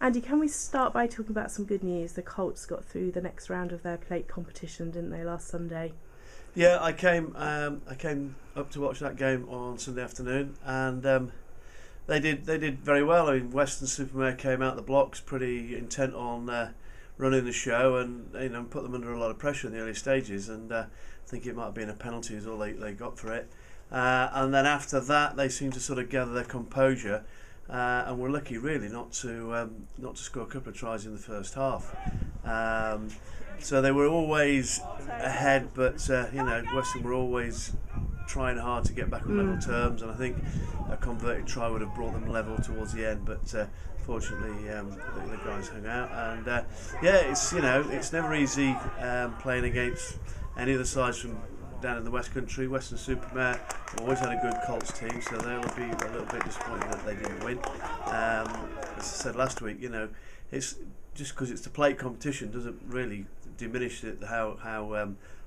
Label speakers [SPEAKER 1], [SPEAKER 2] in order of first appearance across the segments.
[SPEAKER 1] Andy, can we start by talking about some good news? The Colts got through the next round of their plate competition, didn't they, last Sunday?
[SPEAKER 2] Yeah, I came up to watch that game on Sunday afternoon, and they did very well. I mean, Weston Supermare came out the blocks pretty intent on running the show, and put them under a lot of pressure in the early stages. And I think it might have been a penalty is all they got for it. And then after that, they seemed to sort of gather their composure. And we're lucky, really, not to score a couple of tries in the first half. So they were always ahead, but Weston were always trying hard to get back on level terms. And I think a converted try would have brought them level towards the end. But fortunately, the guys hung out. And it's never easy playing against any of the sides from down in the West Country. Western Supermare always had a good Colts team, so they'll be a little bit disappointed that they didn't win. As I said last week, it's just because it's the plate competition doesn't really diminish how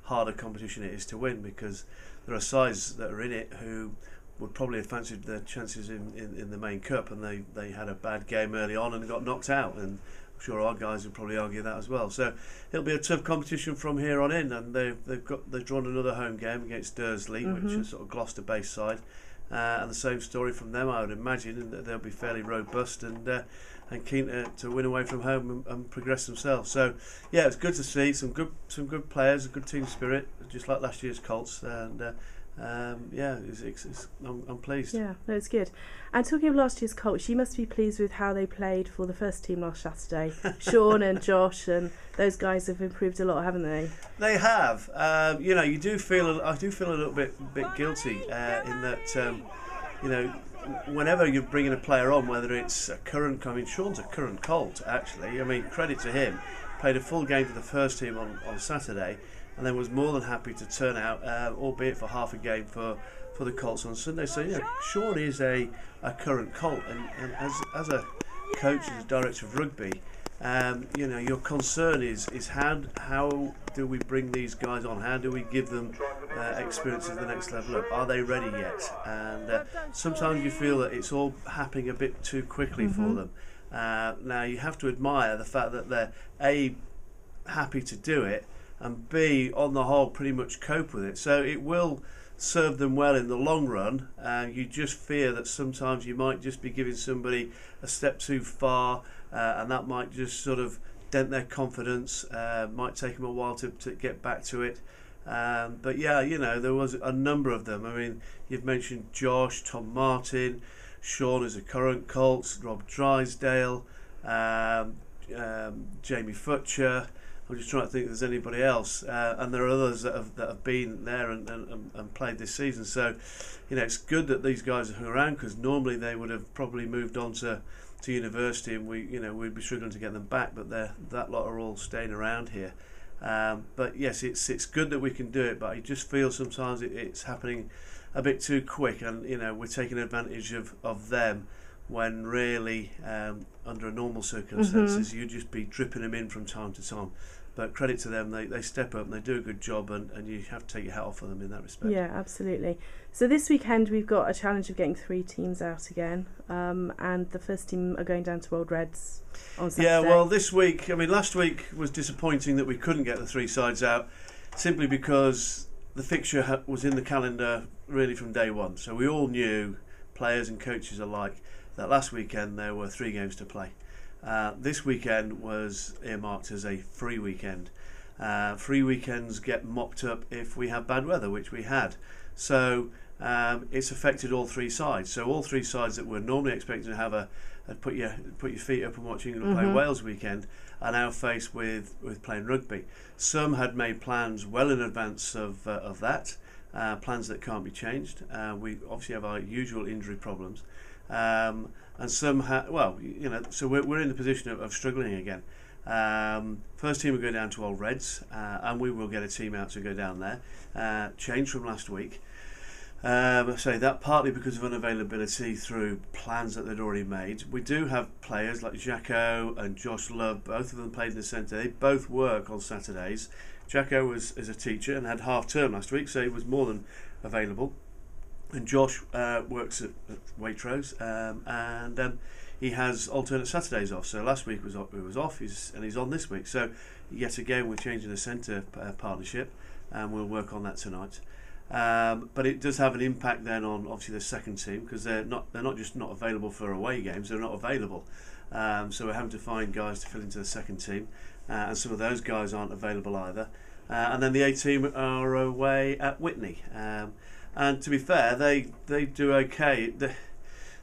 [SPEAKER 2] hard a competition it is to win, because there are sides that are in it who would probably have fancied their chances in the main cup, and they had a bad game early on and got knocked out, and I'm sure our guys would probably argue that as well. So it'll be a tough competition from here on in, and they've drawn another home game against Dursley, which is sort of Gloucester-based side, and the same story from them, I would imagine, and that they'll be fairly robust and keen to win away from home and progress themselves. So yeah, it's good to see some good players, a good team spirit, just like last year's Colts, and I'm pleased.
[SPEAKER 1] Yeah, no, it's good. And talking of last year's Colts, you must be pleased with how they played for the first team last Saturday. Sean and Josh and those guys have improved a lot, haven't they?
[SPEAKER 2] They have. I do feel a little bit guilty in that. Whenever you're bringing a player on, whether it's Sean's a current Colt, actually. I mean, credit to him. Played a full game for the first team on Saturday, and then was more than happy to turn out, albeit for half a game for the Colts on Sunday. So Sean is a current Colt, and as a coach, as a director of rugby, your concern is how do we bring these guys on? How do we give them experience at the next level up? Are they ready yet? And sometimes you feel that it's all happening a bit too quickly for them. Now you have to admire the fact that they're A, happy to do it, and B, on the whole, pretty much cope with it. So it will serve them well in the long run. You just fear that sometimes you might just be giving somebody a step too far, and that might just sort of dent their confidence. Might take them a while to get back to it. But yeah, there was a number of them. I mean, you've mentioned Josh, Tom Martin, Sean is a current Colts, Rob Drysdale, Jamie Futcher. I'm just trying to think if there's anybody else, and there are others that have been there and played this season. So, it's good that these guys are around, because normally they would have probably moved on to university, and we'd be struggling to get them back. But that lot are all staying around here. But yes, it's good that we can do it, but I just feel sometimes it's happening a bit too quick, and we're taking advantage of them, when really under normal circumstances you'd just be dripping them in from time to time. But credit to them, they step up and they do a good job, and you have to take your hat off for them in that respect.
[SPEAKER 1] Yeah, absolutely. So this weekend we've got a challenge of getting 3 teams out again, and the first team are going down to Old Reds on Saturday.
[SPEAKER 2] Yeah, well, this week, last week was disappointing that we couldn't get the 3 sides out, simply because the fixture was in the calendar really from day one. So we all knew, players and coaches alike, that last weekend there were 3 games to play. This weekend was earmarked as a free weekend. Free weekends get mopped up if we have bad weather, which we had. So it's affected all 3 sides. So all 3 sides that were normally expecting to have put your feet up and watch England play Wales weekend are now faced with playing rugby. Some had made plans well in advance of that, plans that can't be changed. We obviously have our usual injury problems. And some so we're in the position of struggling again. First team will go down to Old Reds, and we will get a team out to go down there. Change from last week. I say that partly because of unavailability through plans that they'd already made. We do have players like Jacko and Josh Love, both of them played in the centre. They both work on Saturdays. Jacko is a teacher and had half term last week, so he was more than available. And Josh works at Waitrose, and he has alternate Saturdays off. So last week he was off, and he's on this week. So yet again, we're changing the centre partnership, and we'll work on that tonight. But it does have an impact then on obviously the second team, because they're not just not available for away games, they're not available. So we're having to find guys to fill into the second team, and some of those guys aren't available either. And then the A team are away at Whitney, and to be fair, they do okay.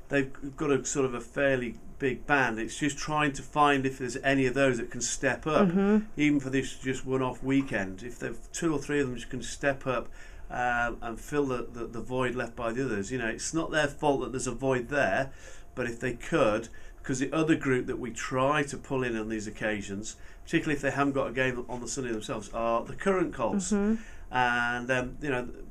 [SPEAKER 2] They've got a sort of a fairly big band. It's just trying to find if there's any of those that can step up, even for this just one-off weekend. If there 2 or 3 of them can step up and fill the void left by the others. It's not their fault that there's a void there, but if they could, because the other group that we try to pull in on these occasions, particularly if they haven't got a game on the Sunday themselves, are the current Colts. And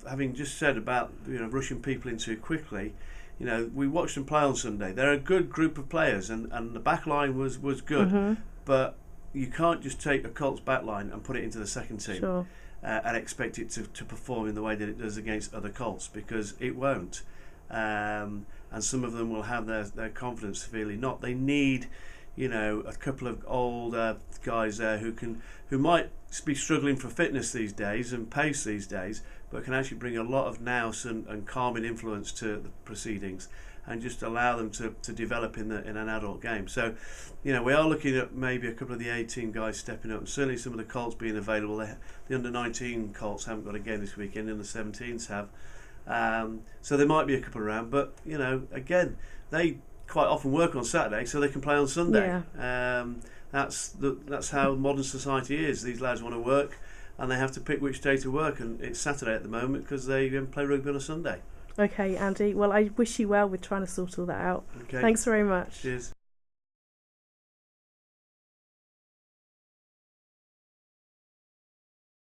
[SPEAKER 2] having just said about rushing people in too quickly, we watched them play on Sunday. They're a good group of players, and the back line was good, but you can't just take a Colts back line and put it into the second team.
[SPEAKER 1] Sure.
[SPEAKER 2] And expect it to perform in the way that it does against other Colts, because it won't. And some of them will have their confidence severely knocked. They need, a couple of old guys there who might be struggling for fitness these days and pace these days, but can actually bring a lot of nous and calming influence to the proceedings, and just allow them to develop in an adult game. So, we are looking at maybe a couple of the A-team guys stepping up, and certainly some of the Colts being available. The under-19 Colts haven't got a game this weekend, and the 17s have. So there might be a couple around, but, again, they quite often work on Saturday, so they can play on Sunday.
[SPEAKER 1] Yeah.
[SPEAKER 2] That's how modern society is. These lads want to work, and they have to pick which day to work, and it's Saturday at the moment because they play rugby on a Sunday.
[SPEAKER 1] Okay, Andy. Well, I wish you well with trying to sort all that out.
[SPEAKER 2] Okay.
[SPEAKER 1] Thanks very much.
[SPEAKER 2] Cheers.